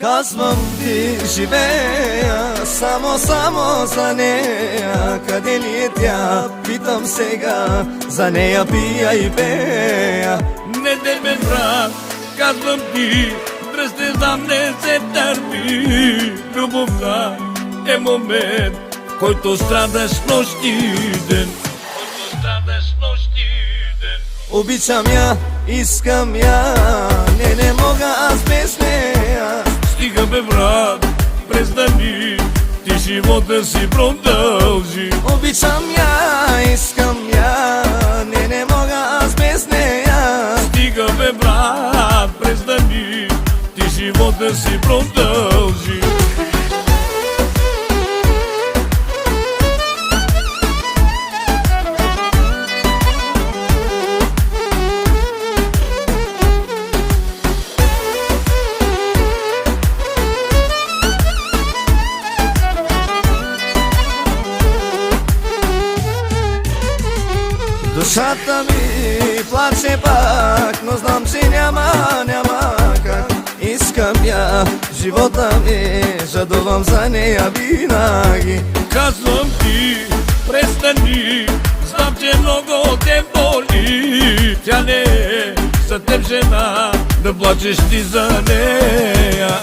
Казвам ти живея само за нея. Къде ли е тя? Питам сега, за нея пия и пея. Не те ме брат, казвам ти, през те знам не се търпи. Любовта е момент, който страдаш нощ и ден. Обичам я, искам я, не мога аз без нея. Стига бе брат, престани, ти живота си продължи. Обичам я, искам я, не мога аз без нея. Стига бе брат, престани, ти живота си продължи. Душата ми плаче пак, но знам, че няма как. Искам я, живота ми, жадувам за нея винаги. Казвам ти, престани, знам, че много те боли. Тя не е за теб жена, да плачеш ти за нея.